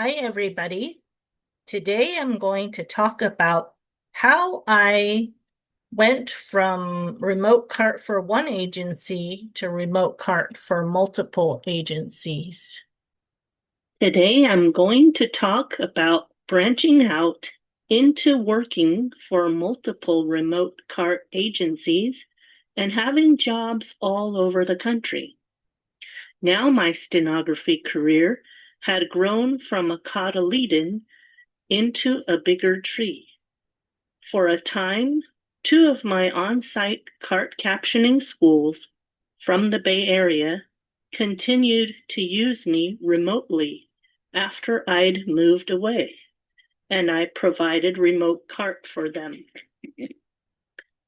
Hi, everybody. Today I'm going to talk about how I went from remote cart for one agency to remote cart for multiple agencies. Today, I'm going to talk about branching out into working for multiple remote cart agencies and having jobs all over the country. Now, my stenography career had grown from a cotyledon into a bigger tree. For a time, two of my on site cart captioning schools from the Bay Area continued to use me remotely after I'd moved away, and I provided remote cart for them.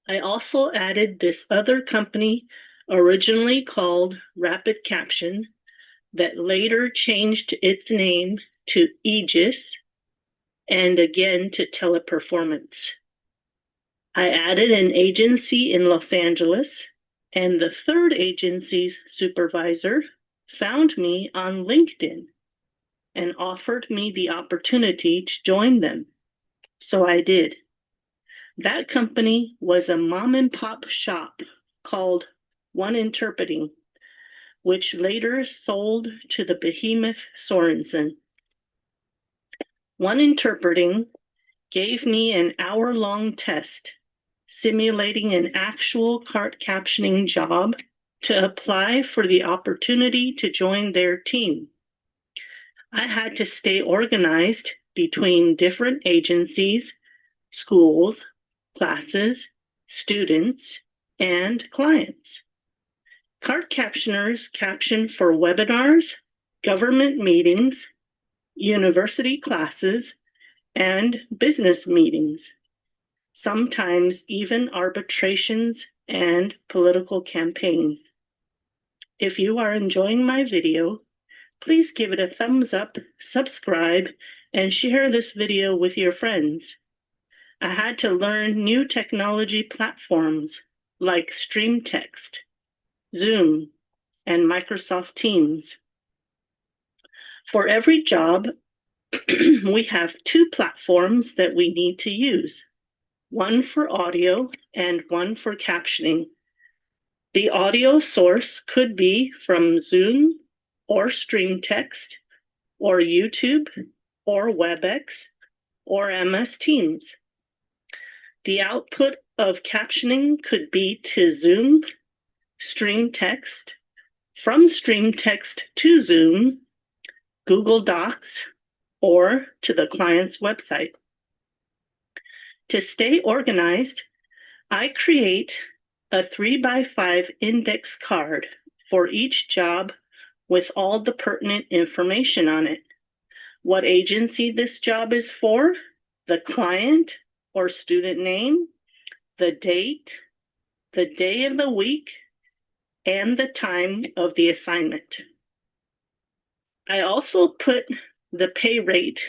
I also added this other company, originally called Rapid Caption, that later changed its name to Aegis and again to Teleperformance. I added an agency in Los Angeles, and the third agency's supervisor found me on LinkedIn and offered me the opportunity to join them. So I did. That company was a mom and pop shop called One Interpreting, which later sold to the behemoth Sorensen. One Interpreting gave me an hour-long test simulating an actual cart captioning job to apply for the opportunity to join their team. I had to stay organized between different agencies, schools, classes, students, and clients. Cart captioners caption for webinars, government meetings, university classes, and business meetings, sometimes even arbitrations and political campaigns. If you are enjoying my video, please give it a thumbs up, subscribe, and share this video with your friends. I had to learn new technology platforms like StreamText, Zoom, and Microsoft Teams. For every job, we have two platforms that we need to use, one for audio and one for captioning. The audio source could be from Zoom or StreamText or YouTube or WebEx or MS Teams. The output of captioning could be to Zoom, StreamText, from StreamText to Zoom, Google Docs, or to the client's website. To stay organized, I create a 3x5 index card for each job with all the pertinent information on it. What agency this job is for, the client or student name, the date, the day of the week, and the time of the assignment. I also put the pay rate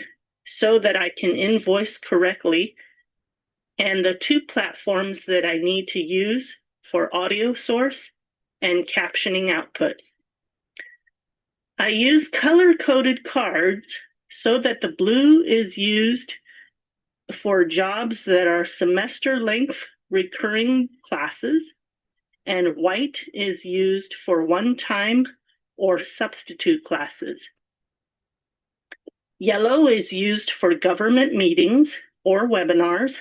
so that I can invoice correctly and the two platforms that I need to use for audio source and captioning output. I use color-coded cards so that the blue is used for jobs that are semester-length recurring classes, and white is used for one-time or substitute classes. Yellow is used for government meetings or webinars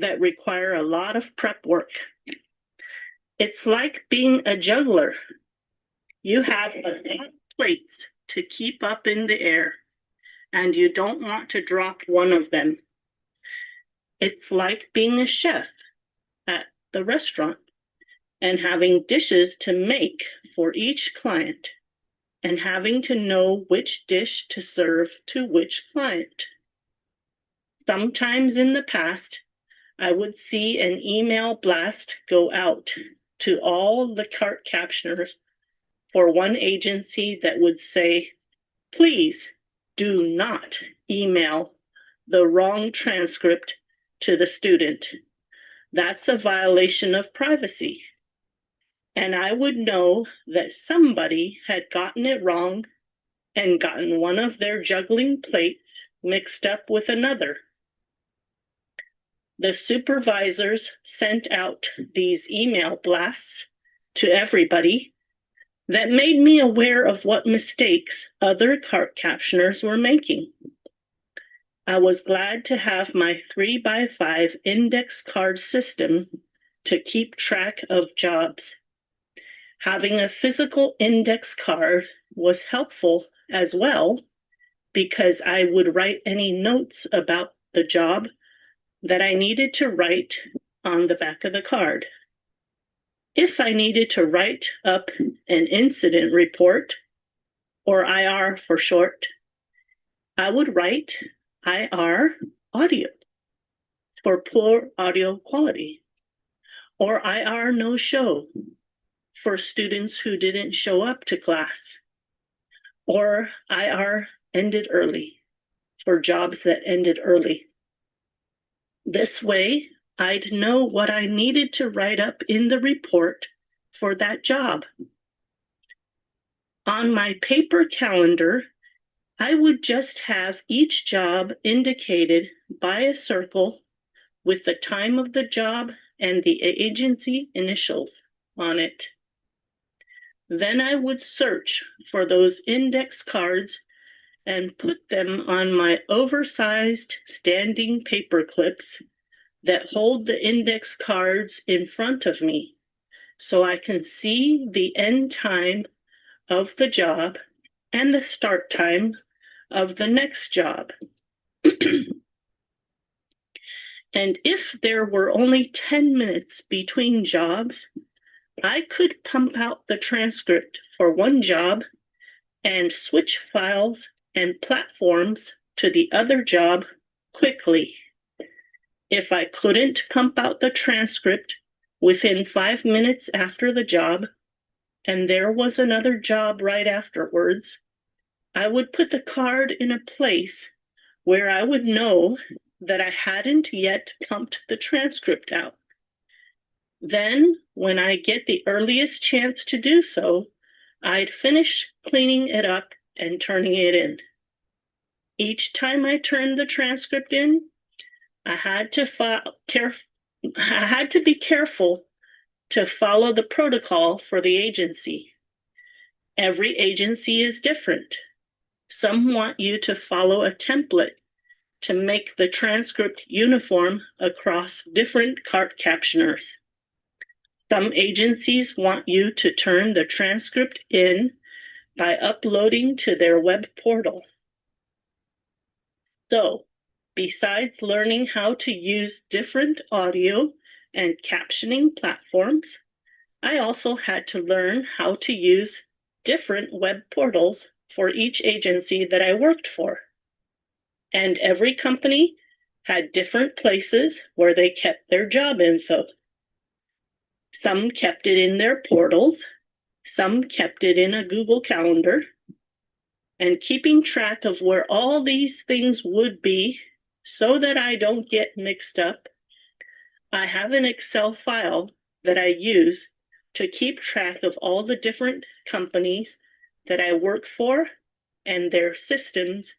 that require a lot of prep work. It's like being a juggler. You have a lot of plates to keep up in the air, and you don't want to drop one of them. It's like being a chef at the restaurant and having dishes to make for each client and having to know which dish to serve to which client. Sometimes in the past, I would see an email blast go out to all the cart captioners for one agency that would say, please do not email the wrong transcript to the student. That's a violation of privacy. And I would know that somebody had gotten it wrong and gotten one of their juggling plates mixed up with another. The supervisors sent out these email blasts to everybody that made me aware of what mistakes other cart captioners were making. I was glad to have my 3x5 index card system to keep track of jobs. Having a physical index card was helpful as well because I would write any notes about the job that I needed to write on the back of the card. If I needed to write up an incident report, or IR for short, I would write IR audio for poor audio quality, or IR no show for students who didn't show up to class, or IR ended early for jobs that ended early. This way, I'd know what I needed to write up in the report for that job. On my paper calendar, I would just have each job indicated by a circle with the time of the job and the agency initials on it. Then I would search for those index cards and put them on my oversized standing paper clips that hold the index cards in front of me so I can see the end time of the job and the start time of the next job. And if there were only 10 minutes between jobs, I could pump out the transcript for one job and switch files and platforms to the other job quickly. If I couldn't pump out the transcript within 5 minutes after the job, and there was another job right afterwards, I would put the card in a place where I would know that I hadn't yet pumped the transcript out. Then, when I get the earliest chance to do so, I'd finish cleaning it up and turning it in. Each time I turned the transcript in, I had to be careful to follow the protocol for the agency. Every agency is different. Some want you to follow a template to make the transcript uniform across different cart captioners. Some agencies want you to turn the transcript in by uploading to their web portal. So, besides learning how to use different audio and captioning platforms, I also had to learn how to use different web portals for each agency that I worked for. And every company had different places where they kept their job info. Some kept it in their portals, some kept it in a Google Calendar, and keeping track of where all these things would be so that I don't get mixed up, I have an Excel file that I use to keep track of all the different companies that I work for and their systems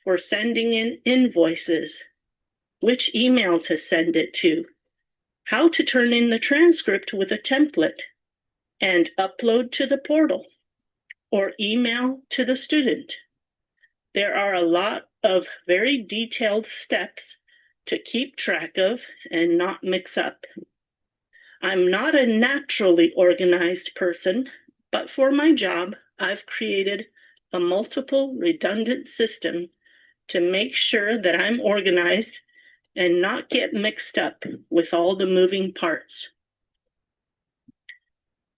for sending in invoices, which email to send it to, how to turn in the transcript with a template and upload to the portal or email to the student. There are a lot of very detailed steps to keep track of and not mix up. I'm not a naturally organized person, but for my job, I've created a multiple redundant system to make sure that I'm organized and not get mixed up with all the moving parts.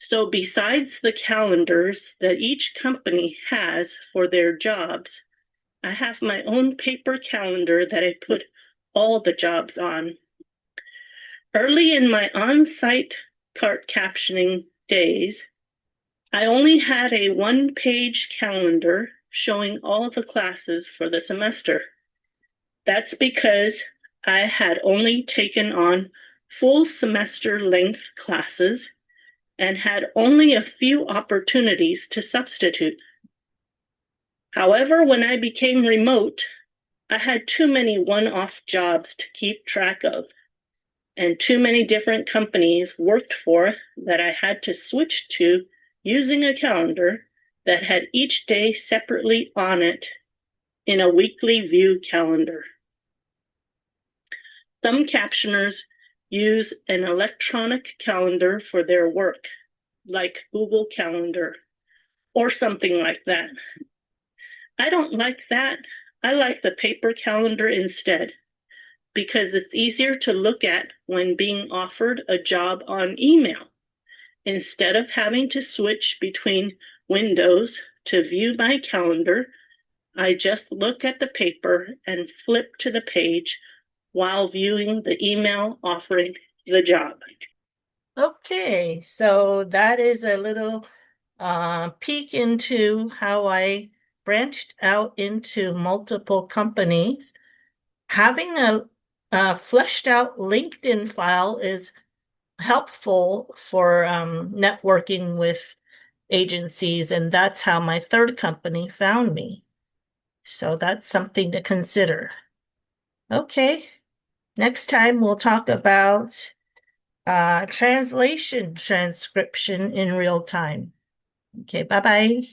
So besides the calendars that each company has for their jobs, I have my own paper calendar that I put all the jobs on. Early in my on-site cart captioning days, I only had a one-page calendar showing all the classes for the semester. That's because I had only taken on full semester length classes and had only a few opportunities to substitute. However, when I became remote, I had too many one-off jobs to keep track of and too many different companies worked for that I had to switch to using a calendar that had each day separately on it in a weekly view calendar. Some captioners use an electronic calendar for their work, like Google Calendar or something like that. I don't like that. I like the paper calendar instead because it's easier to look at when being offered a job on email. Instead of having to switch between windows to view my calendar, I just look at the paper and flip to the page while viewing the email offering the job. Okay, so that is a little peek into how I branched out into multiple companies. Having a fleshed out LinkedIn file is helpful for networking with agencies, and that's how my third company found me. So that's something to consider. Okay, next time we'll talk about translation transcription in real time. Okay, bye bye.